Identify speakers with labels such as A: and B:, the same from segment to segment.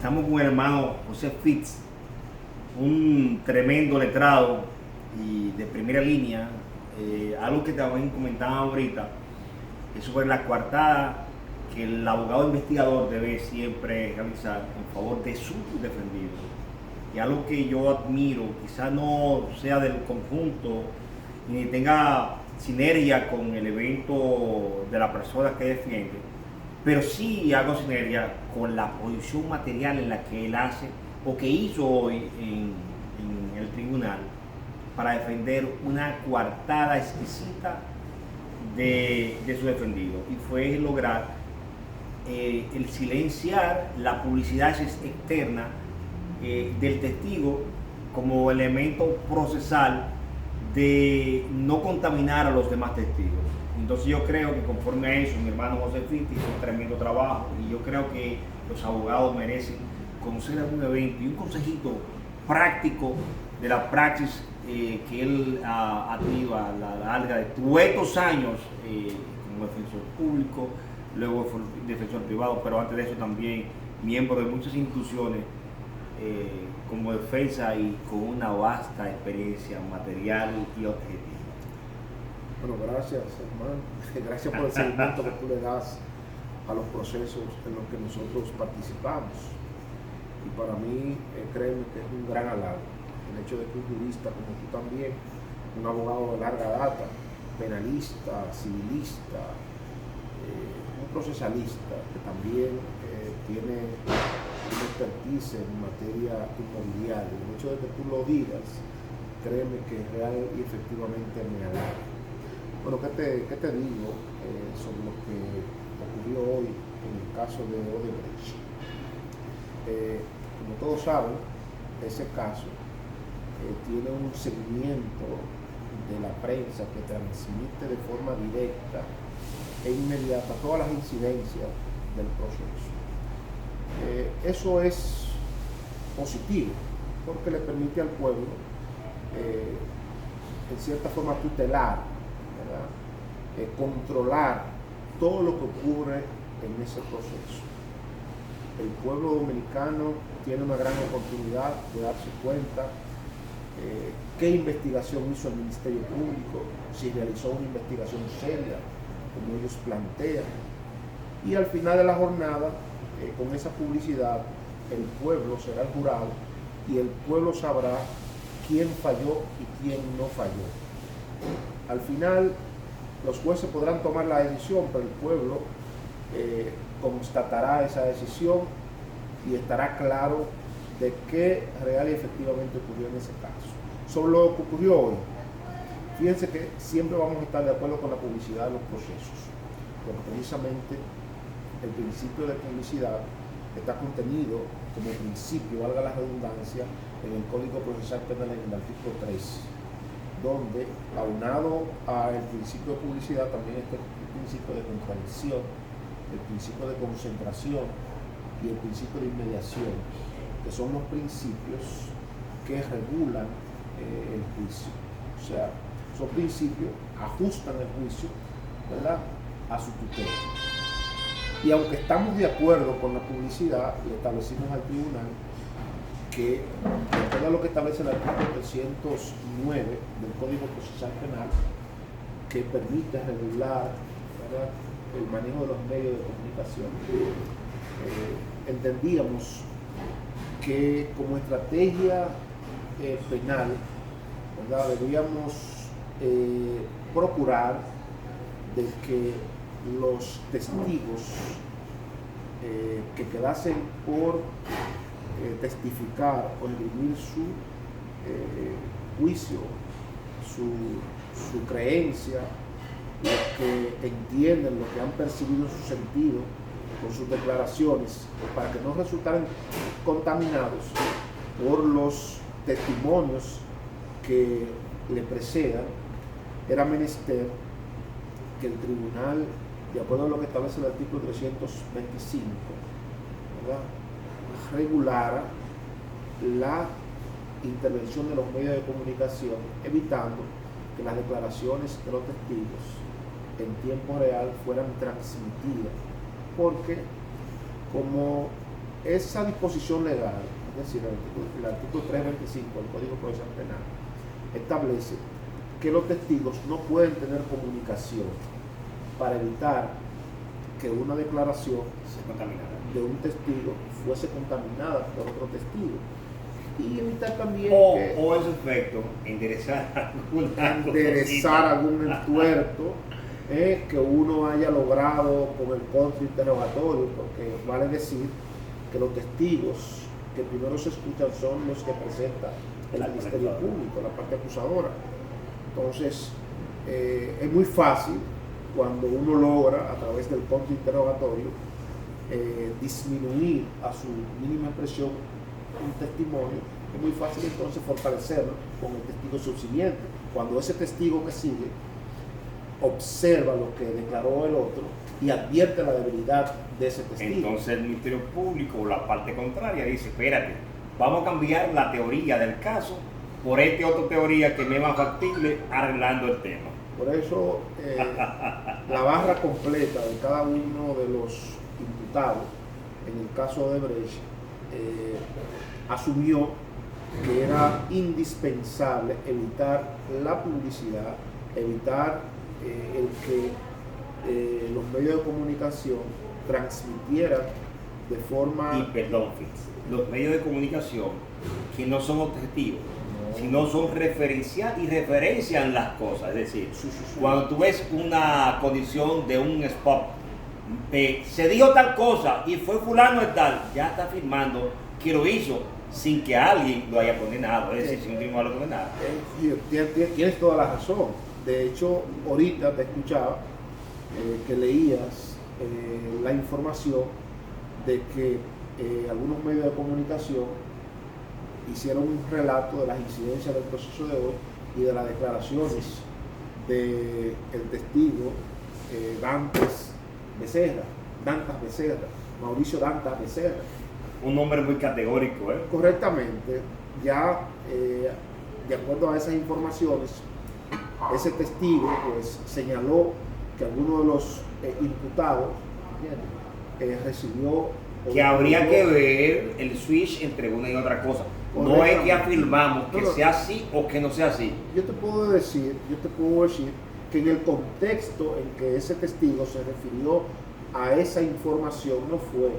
A: Estamos con el hermano José Fitz, un tremendo letrado y de primera línea. Algo que también comentaba ahorita es sobre la coartada que el abogado investigador debe siempre realizar en favor de su defendido. Y algo que yo admiro, quizás no sea del conjunto ni tenga sinergia con el evento de la persona que defiende, pero sí hago sinergia con la posición material en la que él hace o que hizo hoy en el tribunal para defender una coartada exquisita de su defendido, y fue lograr el silenciar la publicidad externa del testigo como elemento procesal de no contaminar a los demás testigos. Entonces yo creo que conforme a eso mi hermano José Fitz hizo un tremendo trabajo, y yo creo que los abogados merecen conocer algún evento y un consejito práctico de la praxis que él ha tenido a la larga de estos años como defensor público, luego fue defensor privado, pero antes de eso también miembro de muchas instituciones como defensa y con una vasta experiencia material y objetiva.
B: Bueno, gracias, hermano. Gracias por el seguimiento que tú le das a los procesos en los que nosotros participamos. Y para mí, créeme que es un gran halago el hecho de que un jurista como tú también, un abogado de larga data, penalista, civilista, un procesalista que también tiene una expertise en materia inmobiliaria. El hecho de que tú lo digas, créeme que es real y efectivamente me halaga. Bueno, ¿qué te digo sobre lo que ocurrió hoy en el caso de Odebrecht? Como todos saben, ese caso tiene un seguimiento de la prensa que transmite de forma directa e inmediata todas las incidencias del proceso. Eso es positivo porque le permite al pueblo en cierta forma tutelar, controlar todo lo que ocurre en ese proceso. El pueblo dominicano tiene una gran oportunidad de darse cuenta qué investigación hizo el Ministerio Público, si realizó una investigación seria, como ellos plantean. Y al final de la jornada, con esa publicidad, el pueblo será el jurado y el pueblo sabrá quién falló y quién no falló. Al final, los jueces podrán tomar la decisión, pero el pueblo constatará esa decisión y estará claro de qué real y efectivamente ocurrió en ese caso. Sobre lo que ocurrió hoy, fíjense que siempre vamos a estar de acuerdo con la publicidad de los procesos, porque precisamente el principio de publicidad está contenido como principio, valga la redundancia, en el Código Procesal Penal en el artículo 3, donde aunado al principio de publicidad también está el principio de contradicción, el principio de concentración y el principio de inmediación, que son los principios que regulan el juicio. O sea, esos principios ajustan el juicio, ¿verdad?, a su tutela. Y aunque estamos de acuerdo con la publicidad, le establecimos al tribunal que, de acuerdo a lo que establece el artículo 309 del Código Procesal Penal, que permite regular, ¿verdad?, el manejo de los medios de comunicación, entendíamos que como estrategia penal, ¿verdad?, debíamos procurar de que los testigos que quedasen por testificar o esgrimir su juicio, su creencia, los que entienden, lo que han percibido en su sentido con sus declaraciones, para que no resultaran contaminados por los testimonios que le precedan, era menester que el tribunal, de acuerdo a lo que establece el artículo 325, ¿verdad?, regulara la intervención de los medios de comunicación, evitando que las declaraciones de los testigos en tiempo real fueran transmitidas, porque como esa disposición legal, es decir, el artículo 325 del Código Procesal Penal, establece que los testigos no pueden tener comunicación para evitar que una declaración de un testigo fuese contaminada por otro testigo. Y evitar también
A: o en su efecto, enderezar
B: algún entuerto que uno haya logrado con el contrainterrogatorio, porque vale decir que los testigos que primero se escuchan son los que presenta el Ministerio Público, la parte acusadora. Entonces, es muy fácil cuando uno logra, a través del contrainterrogatorio, disminuir a su mínima expresión un testimonio. Es muy fácil entonces fortalecerlo con el testigo subsiguiente. Cuando ese testigo que sigue observa lo que declaró el otro y advierte la debilidad de ese testigo.
A: Entonces el Ministerio Público o la parte contraria dice, espérate, vamos a cambiar la teoría del caso por esta otra teoría que me es más factible arreglando el tema.
B: Por eso la barra completa de cada uno de los imputados, en el caso de Brecht, asumió que era indispensable evitar la publicidad, evitar el que los medios de comunicación transmitieran de forma...
A: Y perdón, Fitz, los medios de comunicación que no son objetivos, sino son referencial y referencian las cosas. Es decir, cuando tú ves una condición de un spot, se dijo tal cosa y fue fulano de tal, ya está afirmando que lo hizo sin que alguien lo haya condenado, es decir, sin un tribunal lo condenado.
B: Tienes toda la razón. De hecho, ahorita te escuchaba que leías la información de que algunos medios de comunicación hicieron un relato de las incidencias del proceso de hoy y de las declaraciones del testigo Dantas Becerra, Mauricio Dantas Becerra.
A: Un nombre muy categórico, ¿eh?
B: Correctamente, ya de acuerdo a esas informaciones, ese testigo pues señaló que alguno de los imputados recibió...
A: Que habría que ver el switch entre una y otra cosa. No es que afirmamos que sea así o que no sea así.
B: Yo te puedo decir que en el contexto en que ese testigo se refirió a esa información no fue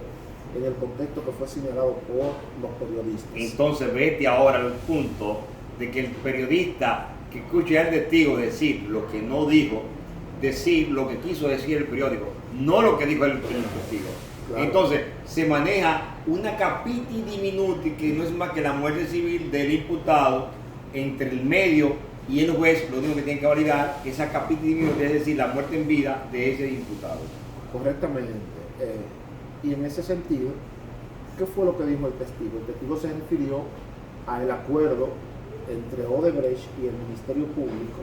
B: en el contexto que fue señalado por los periodistas.
A: Entonces vete ahora al punto de que el periodista que escucha al testigo decir lo que no dijo, decir lo que quiso decir el periódico, no lo que dijo el testigo. Claro. Entonces se maneja una capiti diminuti que no es más que la muerte civil del imputado entre el medio y el juez. Lo único que tiene que validar es esa capiti diminuti, es decir, la muerte en vida de ese imputado.
B: Correctamente. Y en ese sentido, ¿qué fue lo que dijo el testigo? El testigo se refirió al acuerdo entre Odebrecht y el Ministerio Público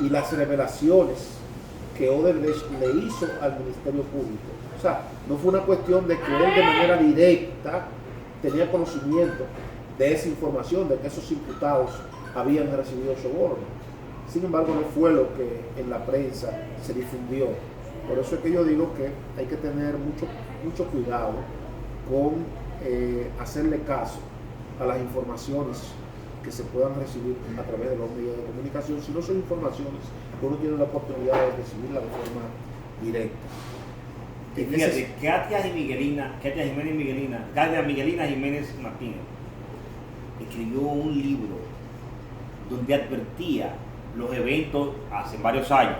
B: y las revelaciones que Odebrecht le hizo al Ministerio Público. O sea, no fue una cuestión de que él de manera directa tenía conocimiento de esa información, de que esos imputados habían recibido soborno. Sin embargo, no fue lo que en la prensa se difundió. Por eso es que yo digo que hay que tener mucho cuidado con hacerle caso a las informaciones que se puedan recibir a través de los medios de comunicación, si no son informaciones que uno tiene la oportunidad de recibirla de forma directa.
A: Y fíjate, Katia Miguelina Jiménez Martínez escribió un libro donde advertía los eventos hace varios años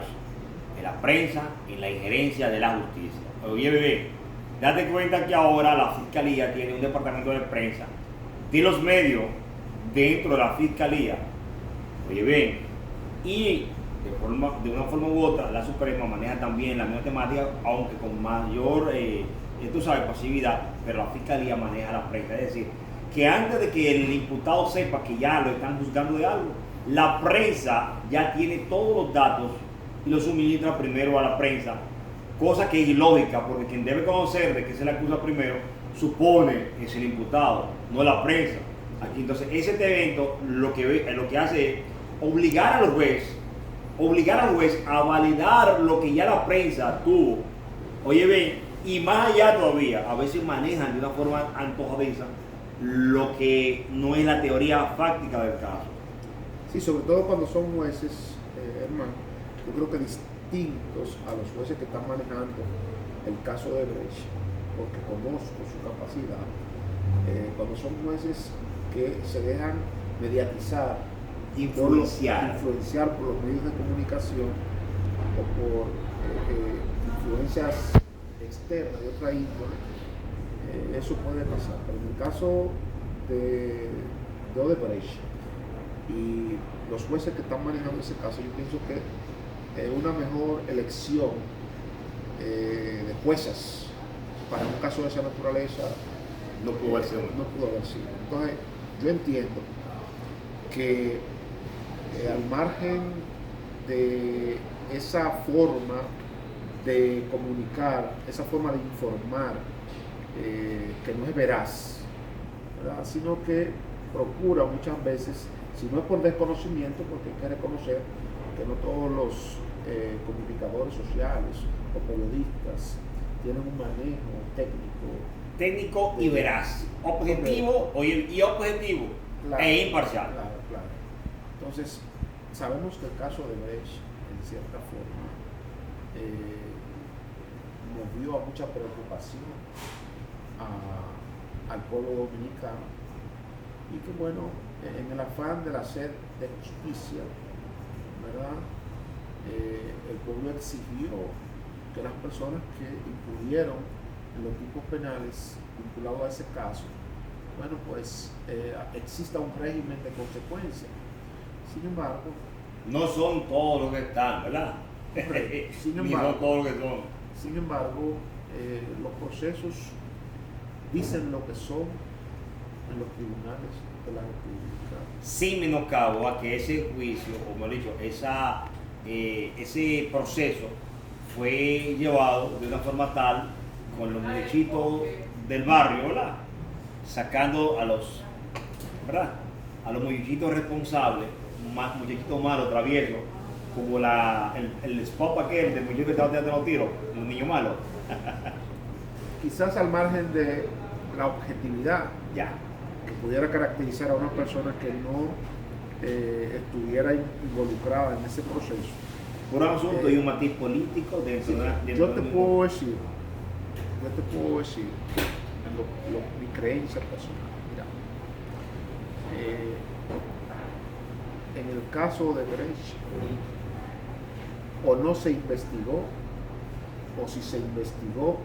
A: de la prensa y la injerencia de la justicia. Oye, bebé, date cuenta que ahora la Fiscalía tiene un departamento de prensa de los medios dentro de la Fiscalía. Oye, ven, y de una forma u otra, la Suprema maneja también la misma temática, aunque con mayor, pasividad, pero la Fiscalía maneja la prensa. Es decir, que antes de que el imputado sepa que ya lo están juzgando de algo, la prensa ya tiene todos los datos y los suministra primero a la prensa, cosa que es ilógica, porque quien debe conocer de que se le acusa primero, supone que es el imputado, no la prensa. Aquí entonces, ese evento lo que hace es obligar al juez a validar lo que ya la prensa tuvo. Oye, ven, Y más allá todavía, a veces manejan de una forma antojadiza lo que no es la teoría fáctica del caso.
B: Sí, sobre todo cuando son jueces, hermano, yo creo que distintos a los jueces que están manejando el caso de Brecht, porque conozco su capacidad, cuando son jueces que se dejan mediatizar, influenciar por los medios de comunicación o por influencias externas de otra índole, eso puede pasar. Pero en el caso de Odebrecht y los jueces que están manejando ese caso, yo pienso que una mejor elección de juezas para un caso de esa naturaleza
A: no pudo haber sido.
B: Entonces, yo entiendo que al margen de esa forma de comunicar, esa forma de informar, que no es veraz, ¿verdad? Sino que procura muchas veces, si no es por desconocimiento, porque hay que reconocer que no todos los comunicadores sociales o periodistas tienen un manejo técnico
A: Y veraz, objetivo y objetivo,
B: claro,
A: e imparcial.
B: Claro. Entonces, sabemos que el caso de Brecht, en cierta forma, movió a mucha preocupación al pueblo dominicano, y que bueno, en el afán de la sed de justicia, ¿verdad? El pueblo exigió que las personas que incurrieron en los tipos penales vinculados a ese caso, bueno, pues exista un régimen de consecuencia. Sin embargo,
A: no son todos los que están, ¿verdad? Ni son todos los que son.
B: Sin embargo, los procesos dicen lo que son en los tribunales de la República.
A: Sin menoscabo a que ese juicio, o mejor dicho, ese proceso fue llevado de una forma tal, con los muchachitos del barrio, ¿verdad? Sacando a los muchachitos responsables, muchachitos malos, traviesos, como el spot aquel del muchacho que estaba tirando los tiros, los niños malos.
B: Quizás al margen de la objetividad
A: Ya.
B: que pudiera caracterizar a una persona que no estuviera involucrada en ese proceso.
A: Por un asunto y un matiz político dentro de
B: yo te puedo decir mi creencia personal. Mira, en el caso de Brecht, o no se investigó, o si se investigó,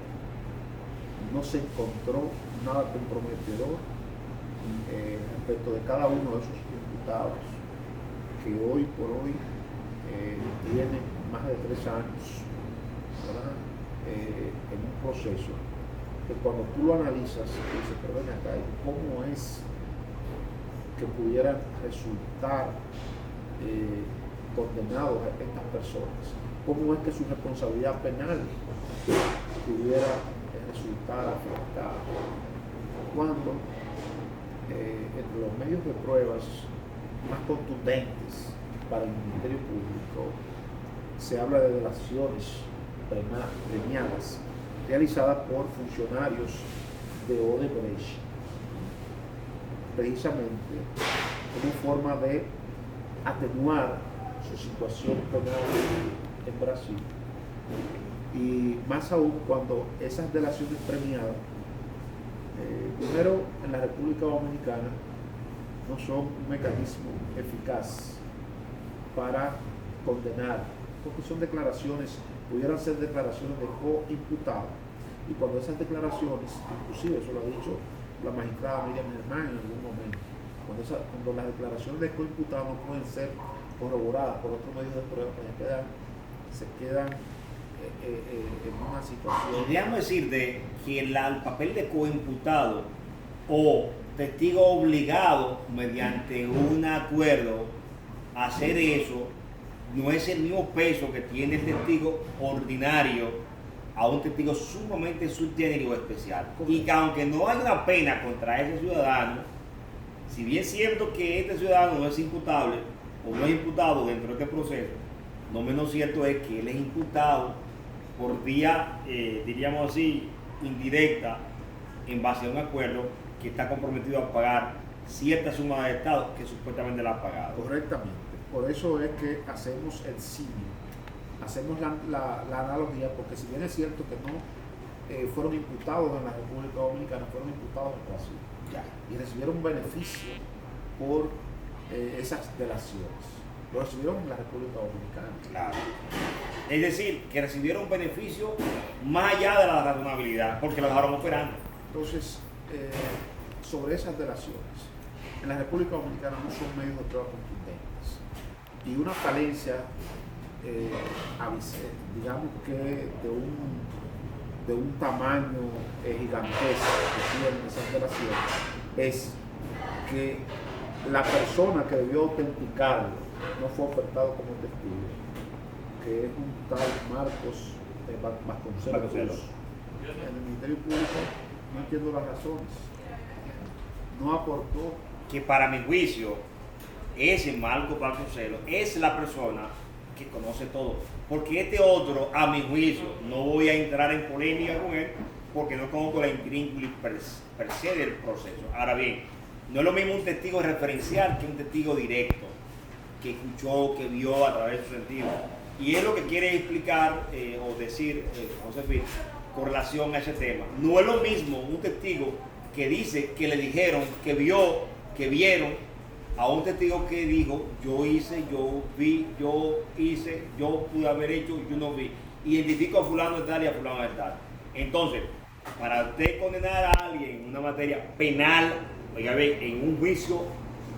B: no se encontró nada comprometedor respecto de cada uno de esos imputados que hoy por hoy tienen más de 3 años, ¿verdad? En un proceso que cuando tú lo analizas, dices, pero ven acá, ¿cómo es que pudieran resultar condenados a estas personas? ¿Cómo es que su responsabilidad penal pudiera resultar afectada? Cuando entre los medios de pruebas más contundentes para el Ministerio Público se habla de delaciones premiadas realizadas por funcionarios de Odebrecht, precisamente como forma de atenuar su situación penal en Brasil. Y más aún cuando esas delaciones premiadas, primero en la República Dominicana, no son un mecanismo eficaz para condenar, porque son declaraciones, pudieran ser declaraciones de coimputado, y cuando esas declaraciones, inclusive eso lo ha dicho la magistrada Miriam Germán en algún momento, cuando las declaraciones de coimputado no pueden ser corroboradas por otros medios de prueba, pues se quedan en una situación.
A: Podríamos decir que el papel de coimputado o testigo obligado mediante un acuerdo a hacer eso no es el mismo peso que tiene el testigo ordinario a un testigo sumamente subgénero o especial. Y que aunque no hay una pena contra ese ciudadano, si bien es cierto que este ciudadano no es imputable o no es imputado dentro de este proceso, no menos cierto es que él es imputado por vía, diríamos así, indirecta, en base a un acuerdo que está comprometido a pagar cierta suma de Estado que supuestamente la ha pagado.
B: Correctamente. Por eso es que hacemos el símil, hacemos la analogía, porque si bien es cierto que no fueron imputados en la República Dominicana, fueron imputados en Brasil.
A: Ya.
B: Y recibieron beneficio por esas delaciones. Lo recibieron en la República Dominicana.
A: Claro. Es decir, que recibieron beneficio más allá de la razonabilidad, porque lo dejaron operando.
B: Entonces, sobre esas delaciones, en la República Dominicana no son medios de prueba contundentes. Y una falencia, digamos que de un tamaño gigantesco que tienen esas delaciones, es que la persona que debió autenticarlo no fue ofertado como testigo, que es un tal Marcos Vasconcelos. En el Ministerio Público no entiendo las razones, no aportó.
A: Que para mi juicio, ese Marcos Vasconcelos es la persona que conoce todo. Porque este otro, a mi juicio, no voy a entrar en polémica con él, porque no conozco la intríngulis per se del proceso. Ahora bien, no es lo mismo un testigo referencial que un testigo directo, que escuchó, que vio a través de su sentido. Y es lo que quiere explicar o decir José Phil con relación a ese tema. No es lo mismo un testigo que dice, que le dijeron, que vio, que vieron, a un testigo que dijo, yo hice, yo vi, yo hice, yo pude haber hecho, yo no vi. Identifico a fulano de tal y a fulano de tal. Entonces, para usted condenar a alguien en una materia penal, oiga, en un juicio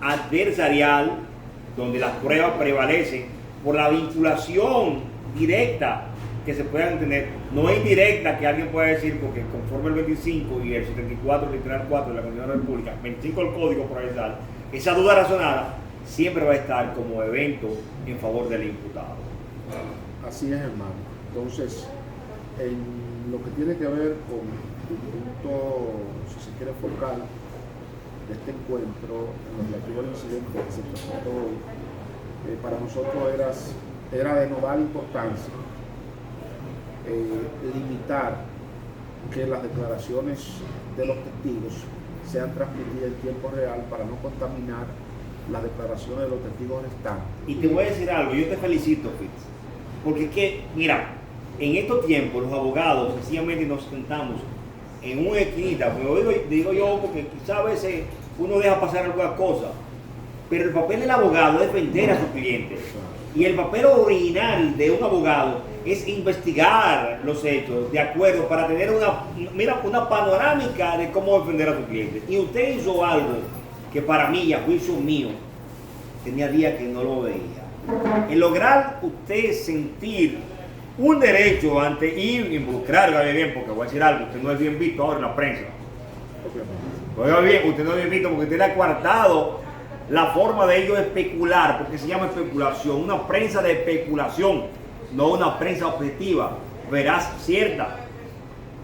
A: adversarial, donde las pruebas prevalecen por la vinculación directa que se puedan tener, no indirecta que alguien pueda decir, porque conforme el 25 y el 74, literal 4 de la Constitución de la República, 25 del Código Procesal, esa duda razonada siempre va a estar como evento en favor del imputado.
B: Así es, hermano. Entonces, en lo que tiene que ver con el punto, si se quiere, focal de este encuentro, en lo relativo al incidente que se presentó hoy, para nosotros era de nodal importancia limitar que las declaraciones de los testigos sean transmitidas en tiempo real para no contaminar las declaraciones de los testigos restantes.
A: Y te voy a decir algo, yo te felicito, Fitz, porque es que, mira, en estos tiempos los abogados sencillamente nos sentamos en una esquinita, digo yo, porque quizás a veces uno deja pasar algunas cosas, pero el papel del abogado es defender a su cliente. Y el papel original de un abogado es investigar los hechos de acuerdo para tener una panorámica de cómo defender a su cliente. Y usted hizo algo que para mí, a juicio mío, tenía días que no lo veía. En lograr usted sentir un derecho ante involucrar, bien, porque voy a decir algo, usted no es bien visto ahora en la prensa. Oiga bien, usted no es bien visto porque usted le ha coartado la forma de ellos especular, porque se llama especulación, una prensa de especulación, no una prensa objetiva, veraz, cierta,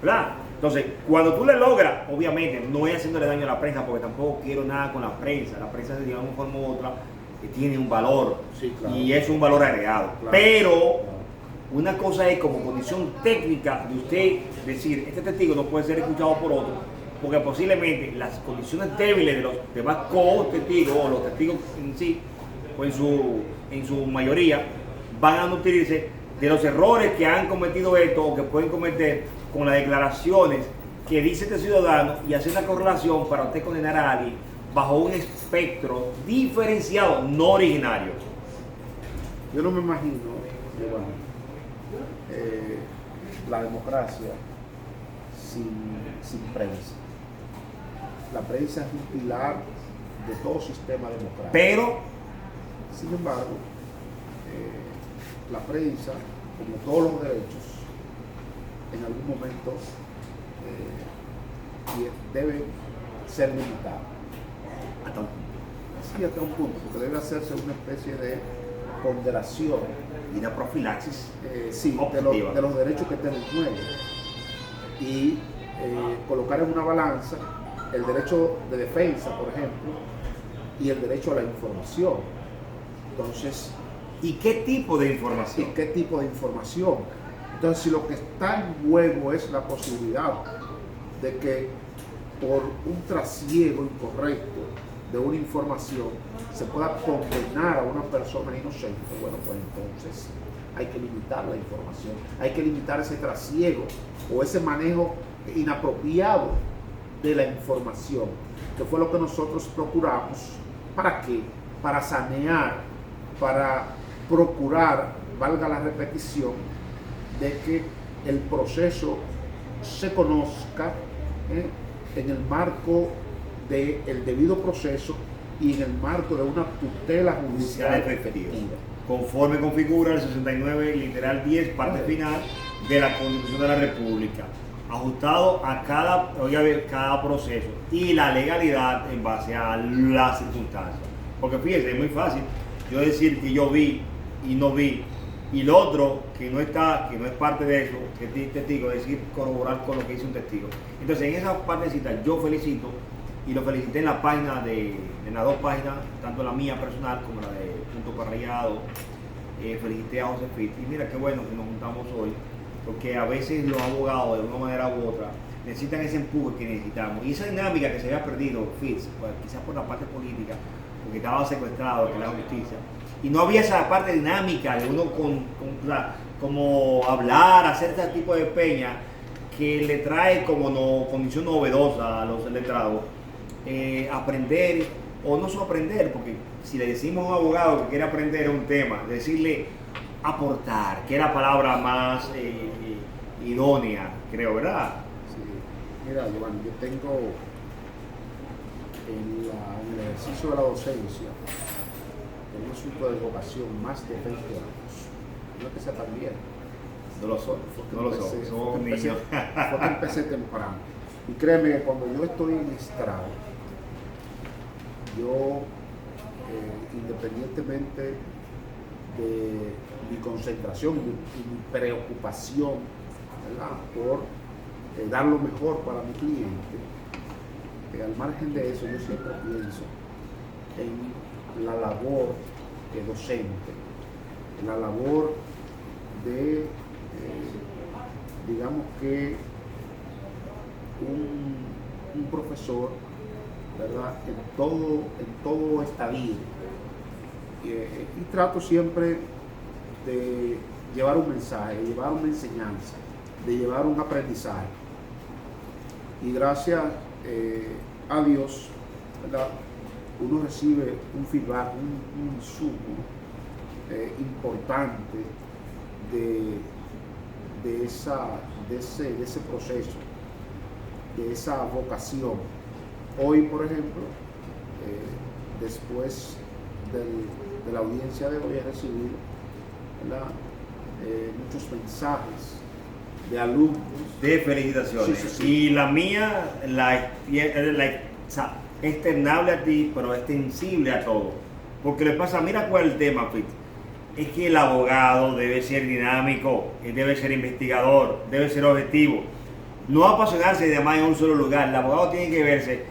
A: ¿verdad? Entonces, cuando tú le logras, obviamente, no es haciéndole daño a la prensa, porque tampoco quiero nada con la prensa de una forma u otra, que tiene un valor,
B: sí, claro,
A: y es un valor agregado, claro, pero una cosa es como condición técnica de usted decir, este testigo no puede ser escuchado por otro, porque posiblemente las condiciones débiles de los demás co-testigos o los testigos en sí, o en su mayoría, van a nutrirse de los errores que han cometido estos o que pueden cometer con las declaraciones que dice este ciudadano y hacer una correlación para usted condenar a alguien bajo un espectro diferenciado, no originario.
B: Yo no me imagino, Giovanni, la democracia sin prensa. La prensa es un pilar de todo sistema democrático.
A: Pero,
B: sin embargo, la prensa, como todos los derechos, en algún momento debe ser limitada.
A: hasta un punto.
B: Sí, hasta un punto, porque debe hacerse una especie de ponderación
A: Y una profilaxis
B: sí, de los derechos que estén en juego. Y colocar en una balanza el derecho de defensa, por ejemplo, y el derecho a la información. Entonces,
A: ¿y qué tipo de información?
B: ¿y qué tipo de información? Entonces, si lo que está en juego es la posibilidad de que por un trasiego incorrecto de una información se pueda condenar a una persona inocente, bueno, pues entonces hay que limitar la información, hay que limitar ese trasiego o ese manejo inapropiado de la información, que fue lo que nosotros procuramos. ¿Para qué? Para sanear, para procurar, valga la repetición, de que el proceso se conozca en el marco del debido proceso y en el marco de una tutela judicial efectiva,
A: conforme configura el 69, literal 10, parte final de la Constitución de la República, ajustado a cada proceso y la legalidad en base a las circunstancias. Porque fíjense, es muy fácil yo decir que yo vi y no vi, y lo otro que no es parte de eso, que es testigo, es decir, corroborar con lo que dice un testigo. Entonces, en esa partecita yo felicito, y lo felicité en la página en las dos páginas, tanto la mía personal como la de Punto Parrillado, felicité a José Fitz. Y mira qué bueno que nos juntamos hoy, porque a veces los abogados, de una manera u otra, necesitan ese empuje que necesitamos. Y esa dinámica que se había perdido, Fitz, pues, quizás por la parte política, porque estaba secuestrado por la justicia, y no había esa parte dinámica de uno como hablar, hacer este tipo de peña que le trae como condición novedosa a los letrados, aprender, o no solo aprender, porque si le decimos a un abogado que quiere aprender un tema, decirle aportar, que es la palabra más idónea, creo, ¿verdad?
B: Sí. Mira, Giovanni, yo tengo en el ejercicio de la docencia, en un asunto de vocación, más de 20 años. No es que sea tan bien.
A: No lo soy, somos niños.
B: Fue que empecé temprano. Y créeme que cuando yo estoy en estrado, yo, independientemente de mi concentración y mi preocupación, ¿verdad?, por dar lo mejor para mi cliente, al margen de eso, yo siempre pienso en la labor docente, en la labor de, digamos que, un profesor, ¿verdad?, en todo estadio. Y trato siempre de llevar un mensaje, de llevar una enseñanza, de llevar un aprendizaje. Y gracias a Dios, ¿verdad?, uno recibe un feedback, un insumo importante de ese proceso, de esa vocación. Hoy, por ejemplo, después de la audiencia de hoy, he recibido, ¿verdad?, muchos mensajes de alumnos.
A: De felicitaciones.
B: Sí, sí, sí.
A: Y la mía, externable a ti, pero extensible a todo. Porque le pasa, mira cuál es el tema, Fitz. Es que el abogado debe ser dinámico, debe ser investigador, debe ser objetivo. No apasionarse de más en un solo lugar. El abogado tiene que verse,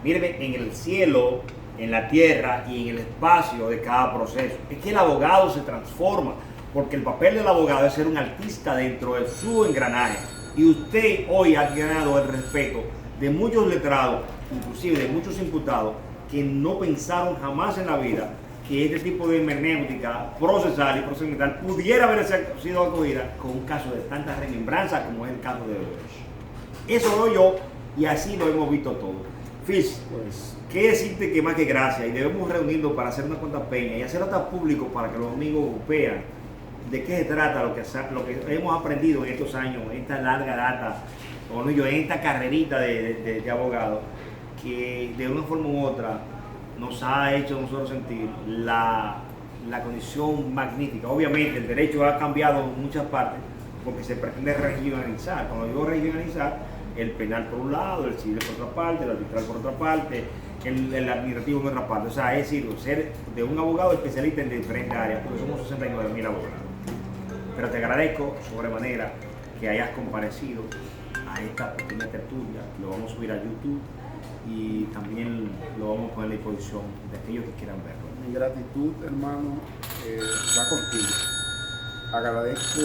A: míreme, en el cielo, en la tierra y en el espacio de cada proceso. Es que el abogado se transforma, porque el papel del abogado es ser un artista dentro de su engranaje. Y usted hoy ha ganado el respeto de muchos letrados, inclusive de muchos imputados, que no pensaron jamás en la vida que este tipo de hermenéutica procesal y procedimental pudiera haber sido acogida con un caso de tanta remembranza como es el caso de Odebrecht. Eso lo yo, y así lo hemos visto todo. Fitz, pues, ¿qué decirte que más que gracias? Y debemos reunirnos para hacer una cuanta peña y hacerlo hasta público para que los amigos vean de qué se trata lo que hemos aprendido en estos años, en esta larga data, o no yo, en esta carrerita de abogado, que de una forma u otra nos ha hecho nosotros sentir la condición magnífica. Obviamente el derecho ha cambiado en muchas partes porque se pretende regionalizar. Cuando digo regionalizar, el penal por un lado, el civil por otra parte, el arbitral por otra parte, el administrativo por otra parte. O sea, es decir, ser de un abogado especialista en diferentes áreas, porque somos 69.000 abogados. Pero te agradezco sobremanera que hayas comparecido a esta pequeña tertulia. Lo vamos a subir a YouTube y también lo vamos a poner a disposición de aquellos que quieran verlo.
B: Mi gratitud, hermano, va contigo. Agradezco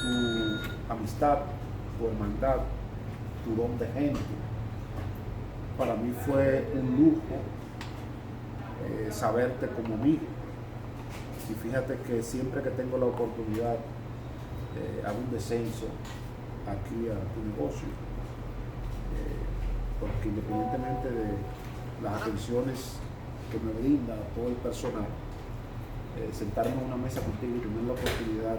B: tu amistad, tu hermandad, tu don de gente. Para mí fue un lujo saberte como amigo. Y fíjate que siempre que tengo la oportunidad hago un descenso aquí a tu negocio, porque independientemente de las atenciones que me brinda todo el personal, sentarme en una mesa contigo y tener la oportunidad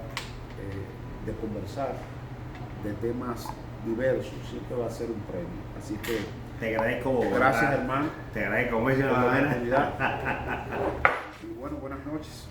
B: de conversar de temas diversos siempre va a ser un premio. Así que
A: te agradezco.
B: Gracias, hermano.
A: Te agradezco mucho.
B: Por la oportunidad. Y bueno, buenas noches.